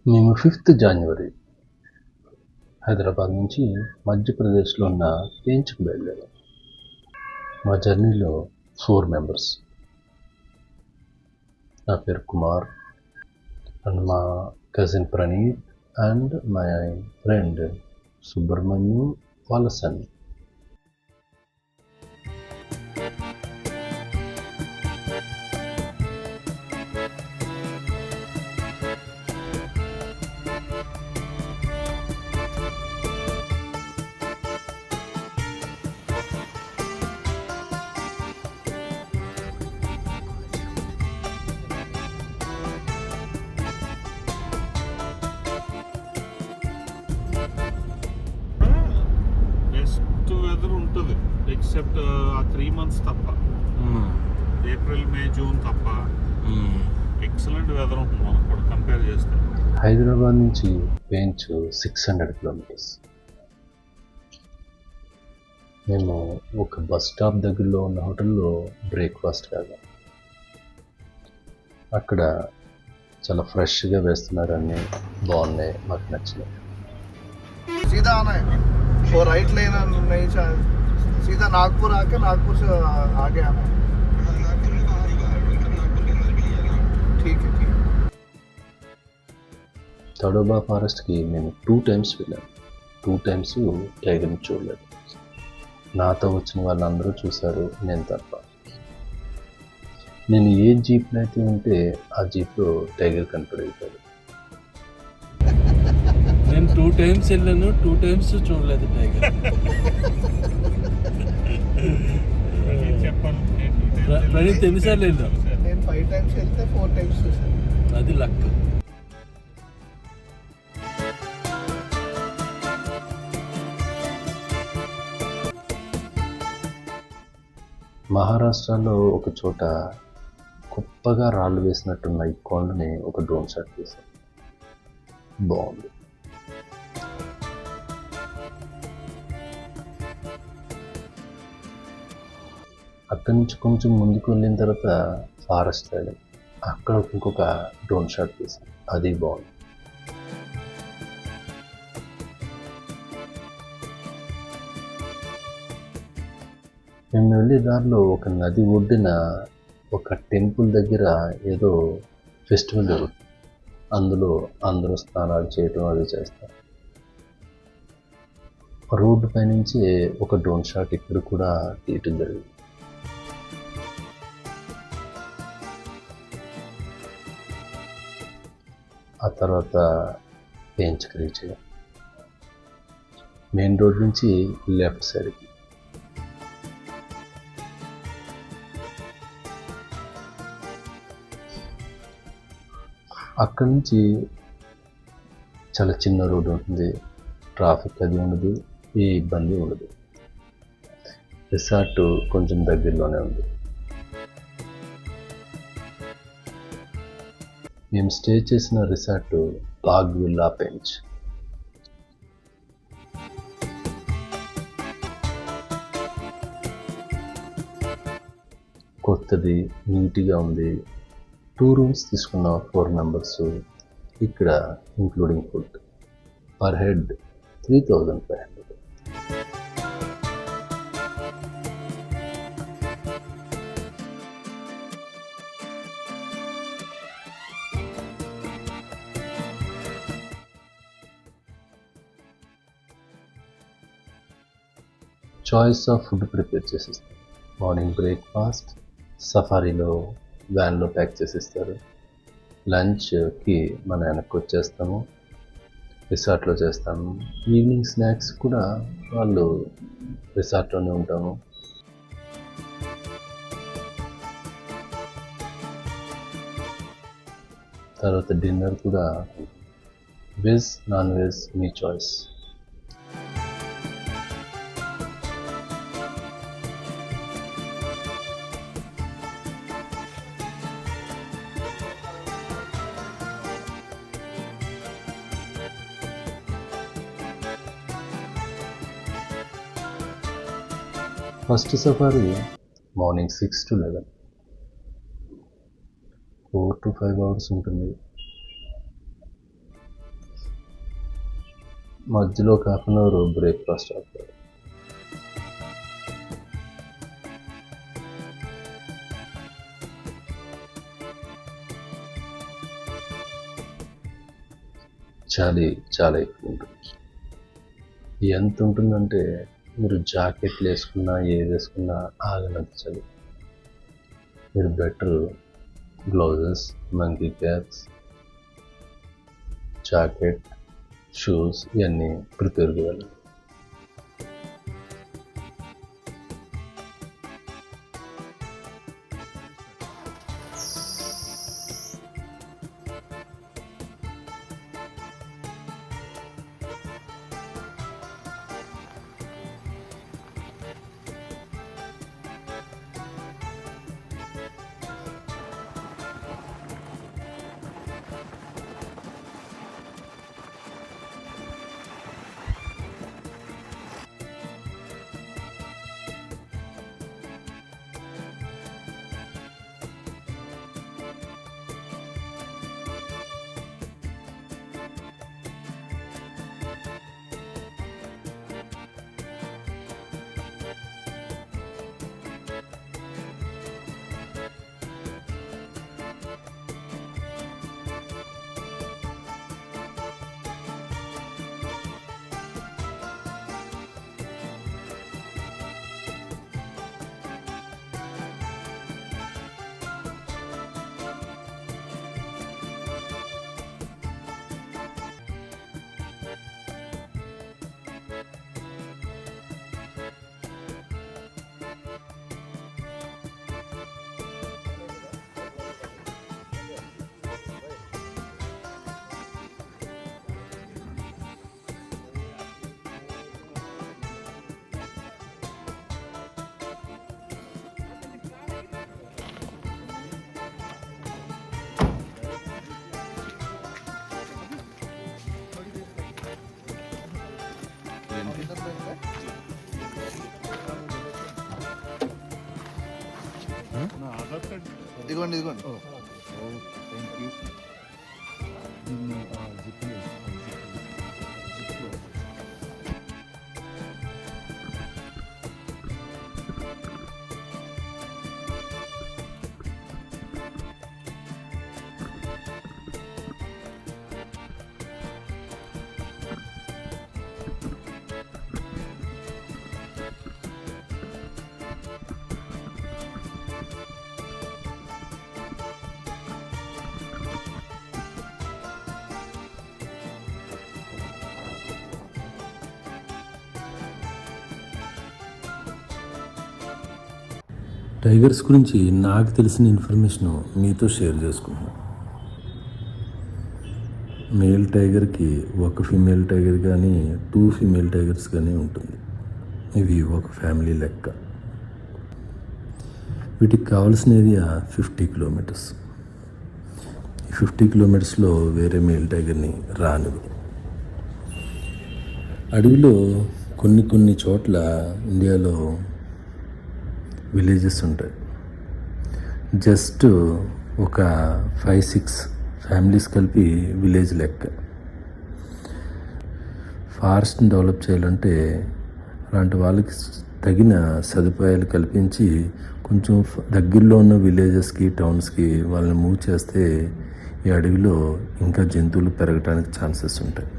మేము 5th January Hyderabad నుంచి మధ్యప్రదేశ్లో ఉన్న పేంచ్కి బయలుదేరాం. మా జర్నీలో 4 మెంబర్స్. నా పేరు కుమార్ అండ్ మా cousin Praneeth and my friend Subrahmanyam వాళ్ళ సన్. వెదర్ ఉంటుంది ఎక్సెప్ట్ ఆ 3 months తప్ప, ఏప్రిల్ మే జూన్ తప్ప ఎక్సలెంట్ వెదర్ ఉంటుంది మనకు కూడా కంపేర్ చేస్తే. హైదరాబాద్ నుంచి పేంచ్ 600 కిలోమీటర్స్. మేము ఒక బస్ స్టాప్ దగ్గరలో ఉన్న హోటల్లో బ్రేక్ఫాస్ట్ కాగా అక్కడ చాలా ఫ్రెష్గా వేస్తున్నారు, అన్నీ బాగున్నాయి, మాకు నచ్చినాయి. सीधा आना है, वो राइट लेना नहीं चाहिए, सीधा नागपुर आके नागपुर से आगे आना है. ठीक है ठीक है. తడోబా ఫారెస్ట్కి మేము 2 times వెళ్ళాము. 2 times టైగర్ని చూడలేదు. నాతో వచ్చిన వాళ్ళందరూ చూశారు, నేను తప్ప. నేను ఏ జీప్లో అయితే ఉంటే ఆ జీప్లో టైగర్ కనపడైపోయాడు. నేను 2 times వెళ్ళాను, 2 times చూడలేదు టైగర్. ప్రణీత్ ఎన్నిసార్లు వెళ్ళాను? నేను 5 times వెళ్తే 4 times చూసాను. అది లక్. మహారాష్ట్రలో ఒక చోట గొప్పగా రాళ్ళు వేసినట్టున్న ఈ కొండని ఒక డ్రోన్ షాట్ తీసాం. బాగుంది. అక్కడి నుంచి కొంచెం ముందుకు వెళ్ళిన తర్వాత ఫారెస్ట్ వెళ్ళాం. అక్కడ ఇంకొక డ్రోన్ షాట్ తీసాం, అది బాగుంది. మేము వెళ్ళే దారిలో ఒక నది ఒడ్డున ఒక టెంపుల్ దగ్గర ఏదో ఫెస్టివల్ జరుగుతుంది. అందులో అందరూ స్నానాలు చేయటం అది చేస్తారు. రోడ్డు పైనుంచి ఒక డ్రోన్ షాట్ ఇక్కడ కూడా తీయటం జరిగింది. ఆ తర్వాత పేంచ్కి రీచ్ అయ్యాం. మెయిన్ రోడ్ నుంచి లెఫ్ట్ సైడ్కి. అక్కడి నుంచి చాలా చిన్న రోడ్డు ఉంటుంది, ట్రాఫిక్ అది ఉండదు, ఏ ఇబ్బంది ఉండదు. రిసార్ట్ కొంచెం దగ్గరలోనే ఉంది. మేము స్టే చేసిన రిసార్ట్ బాగ్ విల్లా పేంచ్. కొత్తది, నీట్గా ఉంది. 2 rooms తీసుకున్న 4 members. ఇక్కడ including food per head 3,500. Choice of food prepare చేసిస్తాం. మార్నింగ్ బ్రేక్ఫాస్ట్ సఫారీలో వ్యాన్లో ప్యాక్ చేసిస్తారు. లంచ్కి మన వెనక్కి వచ్చేస్తాము, రిసార్ట్లో చేస్తాము. ఈవినింగ్ స్నాక్స్ కూడా వాళ్ళు రిసార్ట్లోనే ఉంటాము. తర్వాత డిన్నర్ కూడా veg non veg me choice. First safari morning 6 to 11, 4 to 5 hours ఉంటుంది. మధ్యలో ఒక హాఫ్ అన్ అవర్ బ్రేక్ఫాస్ట్ అవుతుంది. చలి చాలా ఎక్కువ ఉంటుంది. ఎంత ఉంటుందంటే మీరు జాకెట్లు వేసుకున్నా ఏది వేసుకున్నా ఆగనంత చలి. మీరు better gloves, monkey caps, jacket, shoes ఇవన్నీ ప్రిపేర్గా వెళ్ళాలి. ఇదిగోండి ఇదిగోండి. టైగర్స్ గురించి నాకు తెలిసిన ఇన్ఫర్మేషన్ మీతో షేర్ చేసుకుంటున్నాను. మేల్ టైగర్కి ఒక ఫీమేల్ టైగర్ కానీ 2 ఫీమేల్ టైగర్స్ కానీ ఉంటుంది. ఇవి ఒక ఫ్యామిలీ లెక్క. వీటికి కావాల్సిన ఏరియా 50 కిలోమీటర్స్. ఈ 50 కిలోమీటర్స్లో వేరే మేల్ టైగర్ని రానివ్వదు. అడవిలో కొన్ని చోట్ల ఇండియాలో విలేజెస్ ఉంటాయి. జస్ట్ ఒక 5-6 ఫ్యామిలీస్ కలిపి విలేజ్ లెక్క. ఫారెస్ట్ని డెవలప్ చేయాలంటే అలాంటి వాళ్ళకి తగిన సదుపాయాలు కల్పించి కొంచెం దగ్గరలో ఉన్న విలేజెస్కి, టౌన్స్కి వాళ్ళని మూవ్ చేస్తే ఈ అడవిలో ఇంకా జంతువులు పెరగడానికి ఛాన్సెస్ ఉంటాయి.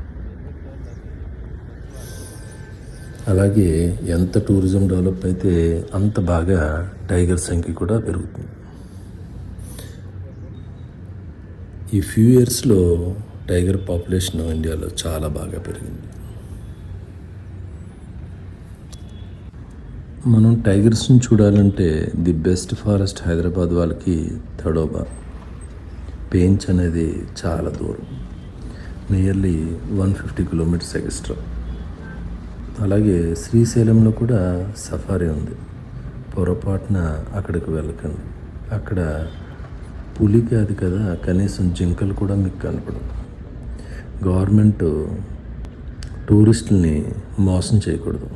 అలాగే ఎంత టూరిజం డెవలప్ అయితే అంత బాగా టైగర్ సంఖ్య కూడా పెరుగుతుంది. ఈ ఫ్యూ ఇయర్స్లో టైగర్ పాపులేషన్ ఇండియాలో చాలా బాగా పెరిగింది. మనం టైగర్స్ని చూడాలంటే ది బెస్ట్ ఫారెస్ట్ హైదరాబాద్ వాళ్ళకి తడోబా. పేంచ్ అనేది చాలా దూరం, నియర్లీ 150 కిలోమీటర్స్ ఎక్స్ట్రా. అలాగే శ్రీశైలంలో కూడా సఫారీ ఉంది. పొరపాటున అక్కడికి వెళ్ళకండి. అక్కడ పులి కాదు కదా, కనీసం జింకలు కూడా మీకు కనపడదు. గవర్నమెంట్ టూరిస్టుల్ని మోసం చేయకూడదు.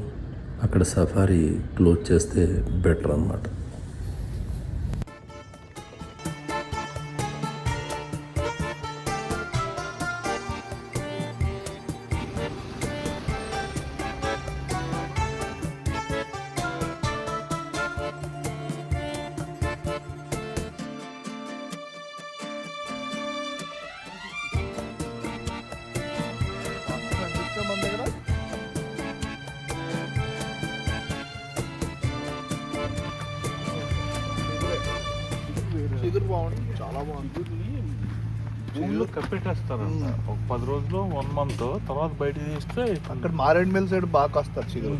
అక్కడ సఫారీ క్లోజ్ చేస్తే బెటర్ అన్నమాట. బాగుంది. భూమిలో కప్పెట్టేస్తారంట ఒక 10 రోజులు 1 month తర్వాత బయట తీస్తే అక్కడ మారేడుమిల్ సైడ్ బాగా కాస్తారు చిగురు.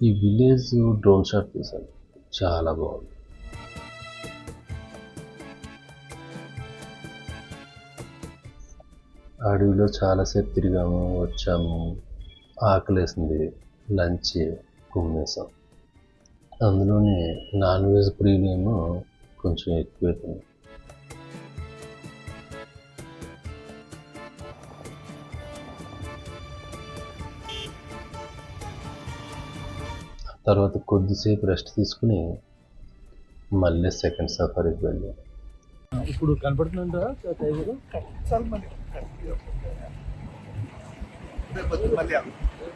ఈ విలేజ్ డ్రోన్ షాట్ తీశాను, చాలా బాగుంది. అడవిలో చాలాసేపు తిరిగాము, వచ్చాము, ఆకలేసింది, లంచ్ కుమ్మేసాం. అందులోనే నాన్ వెజ్ ప్రీమియం కొంచెం ఎక్కువైపోయింది. తర్వాత కొద్దిసేపు రెస్ట్ తీసుకుని మళ్ళీ సెకండ్ సఫారీకి వెళ్ళాం. ఇప్పుడు కనపడుతుందా టైగర్?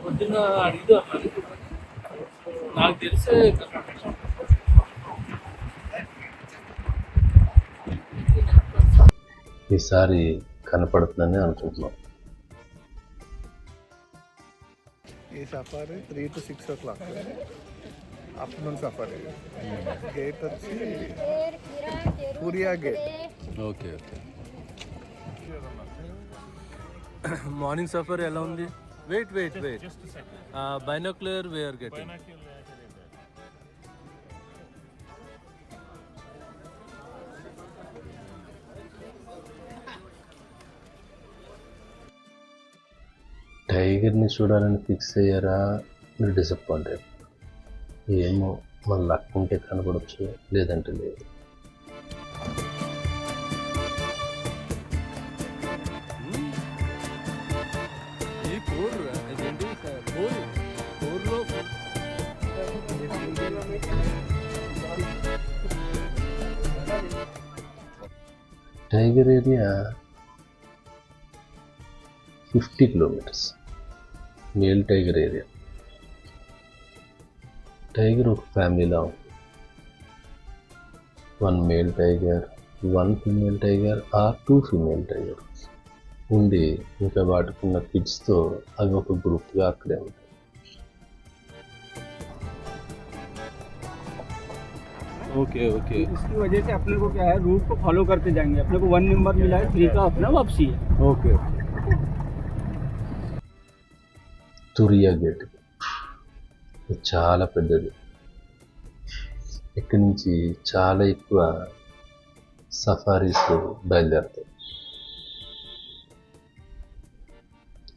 పొద్దున్న అడిగితే నాకు తెలిసే ఈసారి కనపడుతుందని అనుకుంటున్నాం. ఈ safari 3 to 6 o'clock afternoon safari. Gate వచ్చి పూరియా గేట్. Okay okay. మార్నింగ్ సఫర్ ఎలా ఉంది? Wait binocular were getting. టైగర్ని చూడాలని ఫిక్స్ అయ్యారా, మీరు డిసప్పాయింటెడ్? ఏమో, మన లక్ ఉంటే కనపడవచ్చు, లేదంటే లేదు. ఈ కోర్ అదేంటి కోర్లో tiger area 50 kilometers. Male tiger area. Tiger ఒక ఫ్యామిలీలా ఉంది. 1 male tiger, 1 female tiger or 2 female tigers ఉండి, ఇంకా వాటికున్న కిడ్స్తో అవి ఒక గ్రూప్గా అక్కడే ఉంటాయి. Okay okay. इसकी वजह से अपने को क्या है, रूट को फॉलो करते जाएंगे. अपने को 1 नंबर मिला है, 3 का अपना वापसी है. ओके. తురియా గేట్ ఇది చాలా పెద్దది. ఇక్కడి నుంచి చాలా ఎక్కువ సఫారీస్ బయలుదేరుతాయి.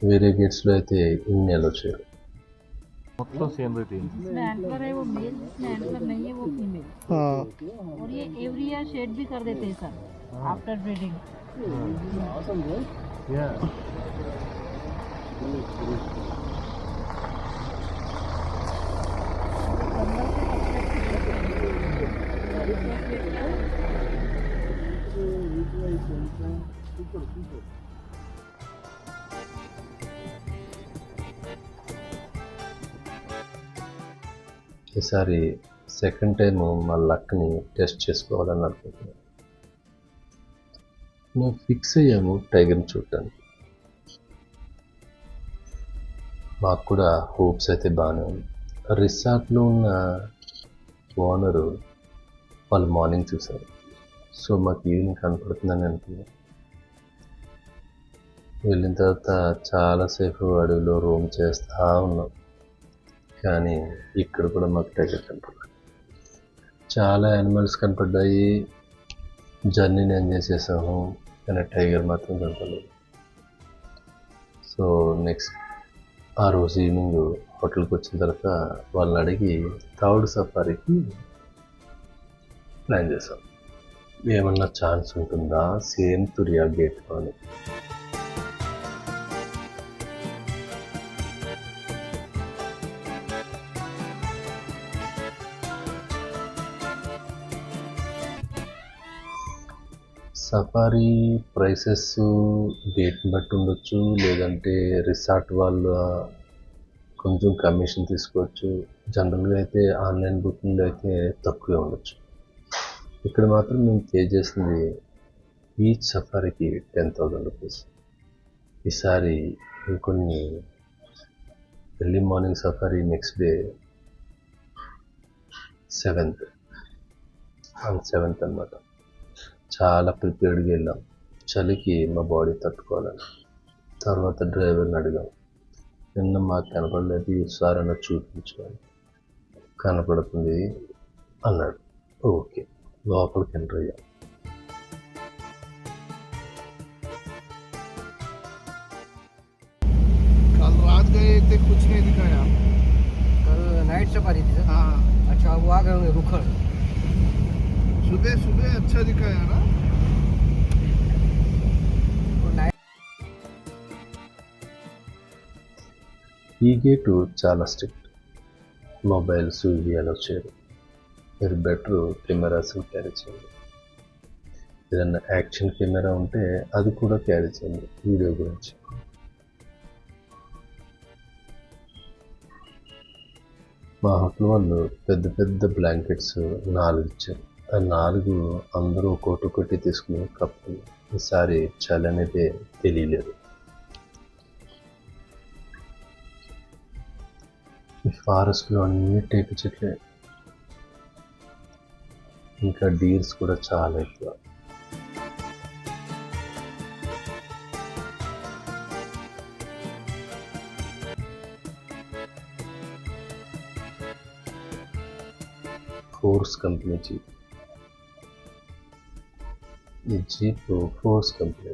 వేరే గేట్స్లో అయితే ఇన్ని అలో చేయరు. మొత్తం सीनरी जिसमें एंटलर है वो मेल, जिसमें एंटलर नहीं है वो फीमेल. और ये एवरी ईयर शेड भी कर देते हैं सर आफ्टर ब्रीडिंग. ఈసారి సెకండ్ టైం మా లక్ని టెస్ట్ చేసుకోవాలని అనుకుంటున్నాను. మేము ఫిక్స్ అయ్యాము టైగర్ని చూడటానికి. మాకు కూడా హోప్స్ అయితే బాగానే ఉంది. రిసార్ట్లో ఉన్న ఓనరు వాళ్ళు మార్నింగ్ చూశారు. సో మాకు ఈవినింగ్ కనపడుతుందని అనుకున్నాం. వెళ్ళిన తర్వాత చాలాసేపు అడవిలో రూమ్ చేస్తూ ఉన్నాం. కానీ ఇక్కడ కూడా మాకు టైగర్ కనపడలేదు. చాలా యానిమల్స్ కనపడ్డాయి, జర్నీని ఎంజాయ్ చేసాము, కానీ టైగర్ మాత్రం కనపడలేదు. సో నెక్స్ట్ ఆ రోజు ఈవినింగ్ హోటల్కి వచ్చిన తర్వాత వాళ్ళని అడిగి థర్డ్ సఫారీకి ప్లాన్ చేసాం. ఏమన్నా ఛాన్స్ ఉంటుందా సేమ్ తురియా గేట్లో అని. సఫారీ ప్రైసెస్ డేట్ని బట్టి ఉండొచ్చు, లేదంటే రిసార్ట్ వాళ్ళు కొంచెం కమిషన్ తీసుకోవచ్చు. జనరల్గా అయితే ఆన్లైన్ బుకింగ్లో అయితే తక్కువే ఉండొచ్చు. ఇక్కడ మాత్రం మేము పే చేసింది ఈచ్ సఫారీకి 10,000 రూపీస్. ఈసారి ఇంకొన్ని early morning safari next day 7th అన్నమాట. చాలా ప్రిపేర్డ్గా వెళ్ళాం. చలికి మా బాడీ తట్టుకోవాలని. తర్వాత డ్రైవర్ని అడిగాం, నిన్న మాకు కనపడలేదు, ఈసారి అన్న చూపించుకొని. కనపడుతుంది అన్నాడు. ఓకే, లోపలికి ఎంటర్ అయ్యాం. कल रात गए थे, कुछ नहीं दिखाया. कल नाइट सफारी थी सर. हाँ, अच्छा वो आ गए होंगे रुखड़. सुबह सुबह अच्छा दिखाया ना. ఈ గేటు చాలా స్ట్రిక్ట్. మొబైల్స్ ఇవి అలా చేయరు. మీరు బెటర్ కెమెరాస్ క్యారీ చేయండి. ఏదన్నా యాక్షన్ కెమెరా ఉంటే అది కూడా క్యారీ చేయండి వీడియో గురించి. మా హోటల్ వాళ్ళు పెద్ద పెద్ద బ్లాంకెట్స్ 4 ఇచ్చారు. ఆ 4 అందరూ ఒక్కొక్కటి తీసుకుని కప్పులు. ఈసారి చలి అనేది తెలియలేదు. ఈ ఫారెస్ట్లో అన్ని టేకు చెట్లే, ఇంకా డీర్స్ కూడా చాలా ఎక్కువ. Force company jeep. ఈ జీప్ ఫోర్స్ కంపెనీ.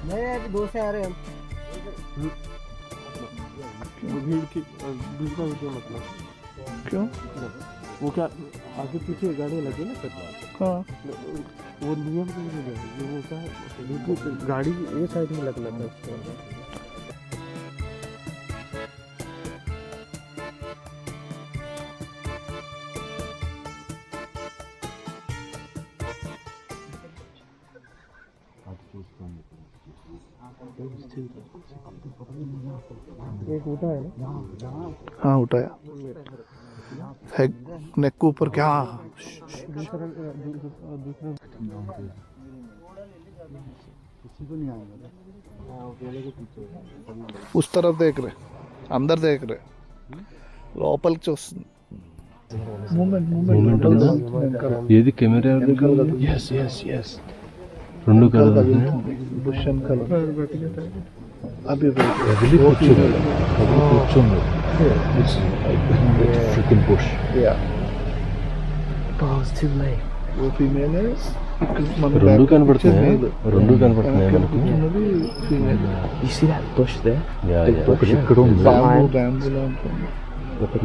नहीं अभी 2 से आ रहे हैं हम. भीड़ की दूसरा वीडियो मतलब क्यों? वो क्या आगे पीछे गाड़ी लगी ना सर. हाँ, वो नियम के लिए है. जो होता है गाड़ी ये साइड में लगना था. एक उठा है ना. हाँ उठाया. नेक के ऊपर क्या? दूसरा उस तरफ देख रहे, अंदर देख रहे, లోపలికి చూస్తుంది. మూమెంట్ ఉందా? ఏది camera? Yes yes yes. 2 colour bush and colour. అవి కూర్చోండి. Freaking bush. యా. वो फीमेल है. రెండు కనపడుతున్నాయి. మనకు. ఫీమేల్. ఒకటి ఇక్కడ ఉంది. బ్యాంబూలా ఉంటుంది.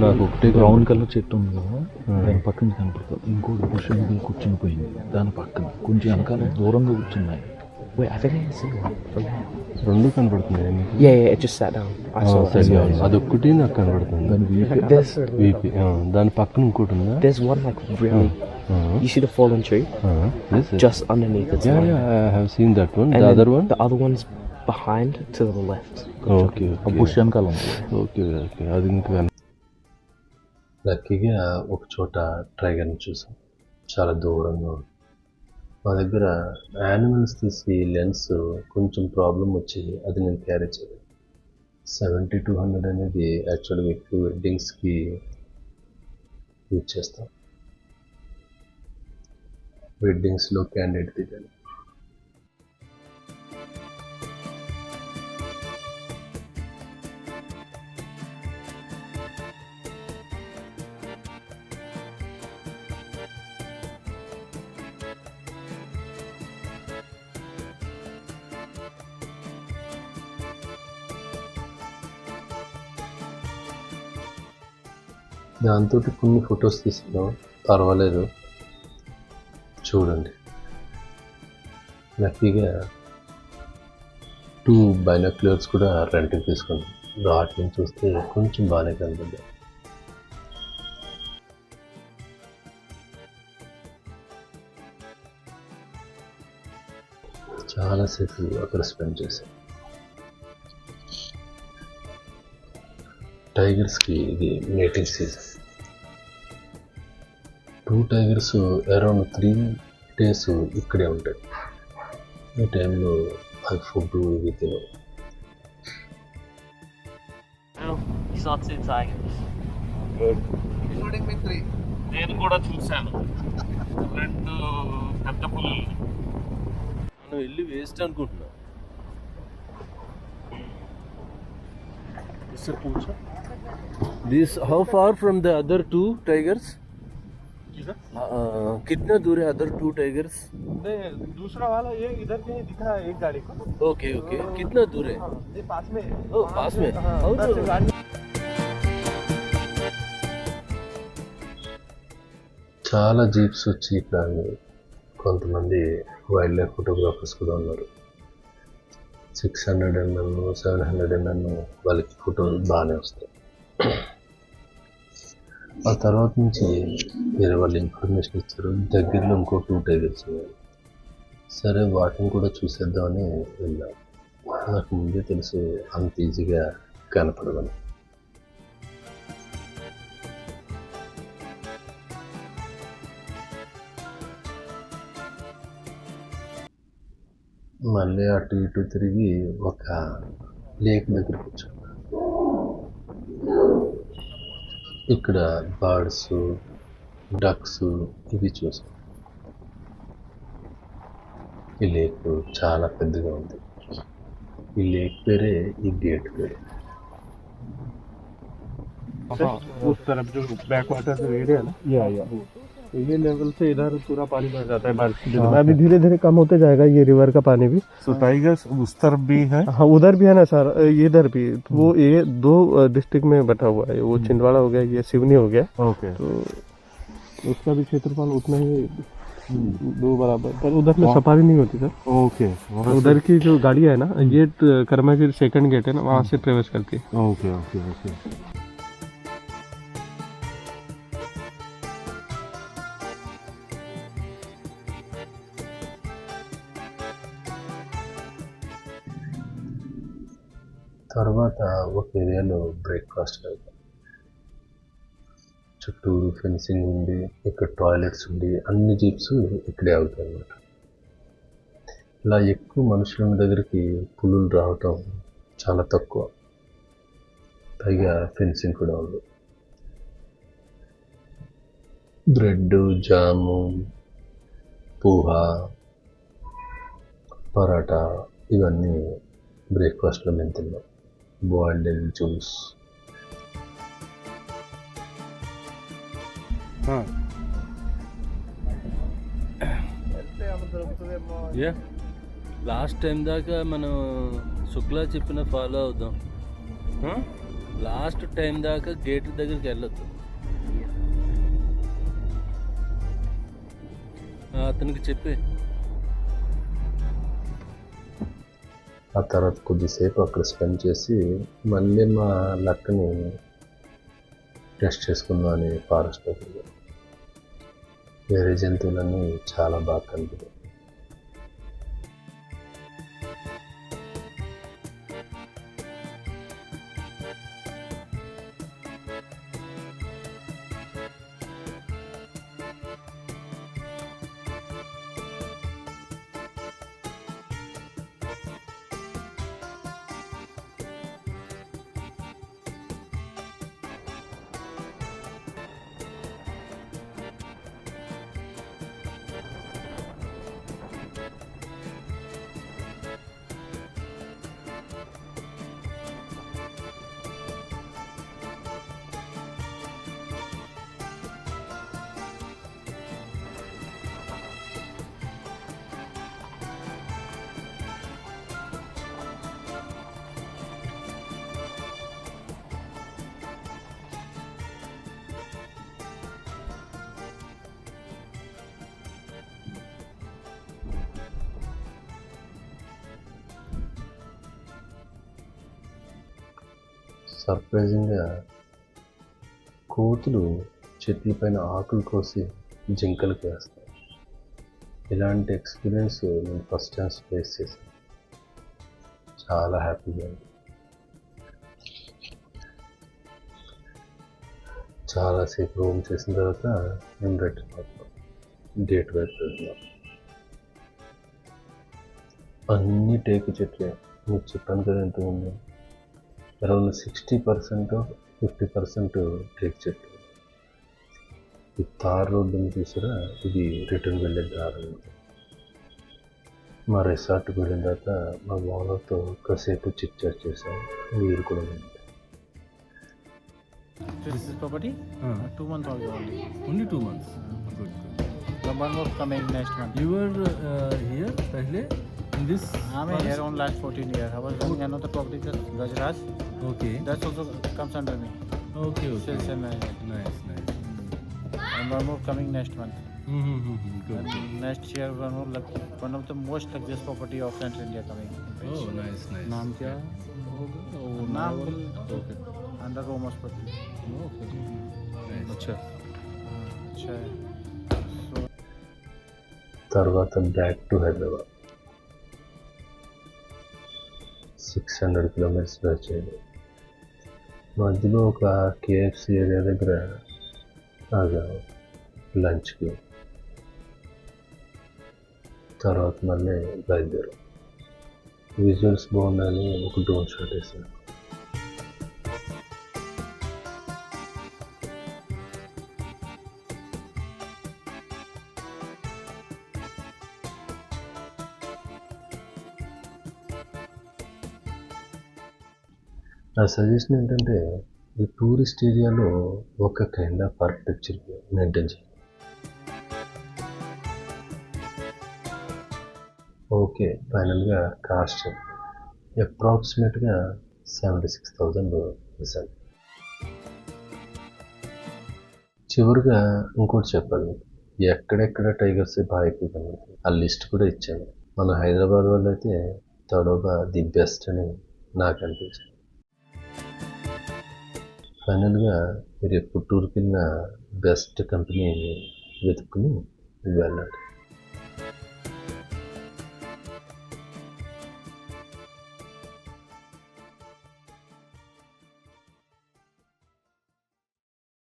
నాకు ఒకటే బ్రౌన్ కలర్ చెట్టు ఉంది కదా, దాని పక్కన కనపడుతుంది. ఇంకోటి బుష్ కూర్చుని పోయింది దాని పక్కన, కొంచెం వెనకాల దూరంగా కూర్చున్నాయి. Wait, I think I can see one from here. రెండు కనపడుతున్నాయి నీకు? Yeah, it just sat down. I saw it. సరే, అదొక్కటి నాకు కనపడుతుంది. దాని వీపు వీపీ దాని పక్కన ఇంకోటి ఉందా? There's one like really. You see the fallen tree? Just underneath it. Yeah, I have seen that one. And The then other one? The other one's behind to the left. Okay. Bush వెనకాల ఉంది. Okay. అది ఇంకా లక్కీగా ఒక చోట టైగర్ని చూసాం, చాలా దూరంగా ఉంది. మా దగ్గర యానిమల్స్ తీసి లెన్స్ కొంచెం ప్రాబ్లం వచ్చి అది నేను క్యారీ చేయలేదు. 70-100 అనేది యాక్చువల్గా ఎక్కువ వెడ్డింగ్స్కి యూజ్ చేస్తాం. వెడ్డింగ్స్లో క్యాండిడేట్ దిగాలి. దాంతో కొన్ని ఫొటోస్ తీసుకున్నాం, పర్వాలేదు. చూడండి, లక్కీగా 2 బైనాక్యులర్స్ కూడా రెంట్కి తీసుకున్నాం. వాటిని చూస్తే కొంచెం బాగానే కనపడ్డాయి. చాలాసేపు అక్కడ స్పెండ్ చేశాను. టైగర్స్కి ఇది mating season. 2 tigers around 3 days ఇక్కడే ఉంటాయి. ఈ టైంలో అవి ఫుడ్ ఇవి తినవు. You saw 2 tigers. Including me 3. నేను కూడా చూశాను 2 పెద్ద పులులు. మనం వెళ్ళి వేస్ట్ అనుకుంటున్నాం. This how far from the other 2 tigers? कितना दूर है अदर 2 tigers? दूसरा वाला ये इधर कहीं दिखा है एक गाड़ी को. Okay. कितना दूर है? ये पास में. Oh, पास में. చాలా జీప్స్ వచ్చి ఇక్కడ కొంతమంది వైల్డ్ లైఫ్ ఫోటోగ్రాఫర్స్ కూడా ఉన్నారు. 600 mm 700 mm వాళ్ళకి ఫోటోలు బాగానే వస్తాయి. ఆ తర్వాత నుంచి వేరే వాళ్ళు ఇన్ఫర్మేషన్ ఇచ్చారు, దగ్గరలో ఇంకో 2 టైగర్స్ ఉన్నాయి. సరే, వాటిని కూడా చూసేద్దామని వెళ్ళాం. నాకు ముందే తెలుసు అంత ఈజీగా కనపడవని. మళ్ళీ అటు ఇటు తిరిగి ఒక లేక్ దగ్గరికి వచ్చాం. ఇక్కడ బర్డ్స్, డక్స్ ఇవి చూసాం. ఈ లేక్ చాలా పెద్దగా ఉంది. ఈ లేక్ పేరే ఈ గేట్ పేరు. उस तरफ जो बैक वाटर एरिया है ना, ये लेवल से इधर पूरा पानी भर जाता है बारिश के दिनों में. अभी धीरे धीरे कम होते जाएगा ये रिवर का पानी भी. So tigers उस तरफ भी है? हाँ, उधर भी है ना सर, इधर भी. वो ये 2 डिस्ट्रिक्ट में बटा हुआ है. वो छिंदवाड़ा हो गया, ये सिवनी हो गया. ओके. तो उसका भी क्षेत्रफल उतना ही 2 बराबर. पर उधर में सफारी नहीं होती सर. ओके. उधर की जो गाड़ियाँ है ना, ये कर्मागिर सेकंड गेट है ना, वहाँ से प्रवेश करती है. ओके. తర్వాత ఒక ఏరియాలో బ్రేక్ఫాస్ట్ వెళ్తాం. చుట్టూరు ఫెన్సింగ్ ఉంది, ఇక్కడ టాయిలెట్స్ ఉంది, అన్ని జీప్స్ ఇక్కడే అవుతాయి అన్నమాట. ఇలా ఎక్కువ మనుషుల దగ్గరికి పులులు రావటం చాలా తక్కువ. పైగా ఫెన్సింగ్ కూడా ఉంది. బ్రెడ్, జాము, పోహా, పరాటా ఇవన్నీ బ్రేక్ఫాస్ట్లో మేము తిన్నాం. Boiled egg juice. Last time దాకా మనం శుక్లా చెప్పిన ఫాలో అవుదాం. లాస్ట్ టైం దాకా గేట్ దగ్గరికి వెళ్ళొద్దు. అతనికి చెప్పే. ఆ తర్వాత కొద్దిసేపు అక్కడ స్పెండ్ చేసి మళ్ళీ మా లక్కని టెస్ట్ చేసుకుందాం అని ఫారెస్ట్ వేరే జంతువులన్నీ చాలా బాగా కనిపించాయి. సర్ప్రైజింగ్గా కోతులు చెట్లపైన ఆకులు కోసి జింకలకు వేస్తాయి. ఇలాంటి ఎక్స్పీరియన్స్ నేను ఫస్ట్ టైం ఫేస్ చేశాను. చాలా హ్యాపీగా ఉంది. చాలాసేపు రోమ్ చేసిన తర్వాత మేము రిటర్న్ అవుతాం. గేట్ వైపు వెళ్తున్నాం. అన్ని టేకు చెట్లే. మీకు చెప్పాను కదా ఎంత ఉంది. అరౌండ్ 60% 50% టేక్ చెట్లు. ఈ తార్ రోడ్డుని చూసారా, ఇది రిటర్న్ వెళ్ళే దారి. మా రిసార్ట్కి వెళ్ళిన తర్వాత మా ఓనర్తో కాసేపు చిట్ చాట్ చేసాం. మీరు కూడా వెళ్ళండి. This is property? 2 months old only. Only 2 months. Good. The one more coming next month. You were here pehle in this? I'm here on last 14 years. I was running another property, Gajraj. Okay. That also comes under me. Okay. Same management. Nice. And one more coming next month. Good. And next year one of the most luxurious property of Central India coming. Oh, nice. नाम क्या होगा? नाम Okay. Under rhombus पट्टी. Okay. Nice. अच्छा है. తర్వాత back to Hyderabad. 600 kilometres drive చేయాలి. మధ్యలో ఒక కేఎఫ్సి ఏరియా దగ్గర ఆగాము లంచ్కి. తర్వాత మళ్ళీ బయలుదేరాం. విజువల్స్ బాగుండాలని ఒక డ్రోన్ షాట్ వేసాను. నా సజెషన్ ఏంటంటే, ఈ టూరిస్ట్ ఏరియాలో ఒక కైండ్ ఆఫ్ ఆర్కిటెక్చర్ మెయింటైన్ చేయాలి. ఓకే, ఫైనల్గా కాస్ట్ అప్రాక్సిమేట్గా 76,000 వేసాను. చివరిగా ఇంకోటి చెప్పాలి. ఎక్కడెక్కడ టైగర్స్ బాగా ఎక్కువ కనబడుతుంది ఆ లిస్ట్ కూడా ఇచ్చాను. మన హైదరాబాద్ వాళ్ళు అయితే తడోబా ది బెస్ట్ అని నాకు అనిపించింది. ఫైనల్గా మీరు ఎప్పుడు టూర్కి వెళ్ళిన బెస్ట్ కంపెనీ వెతుక్కుని వెళ్ళండి.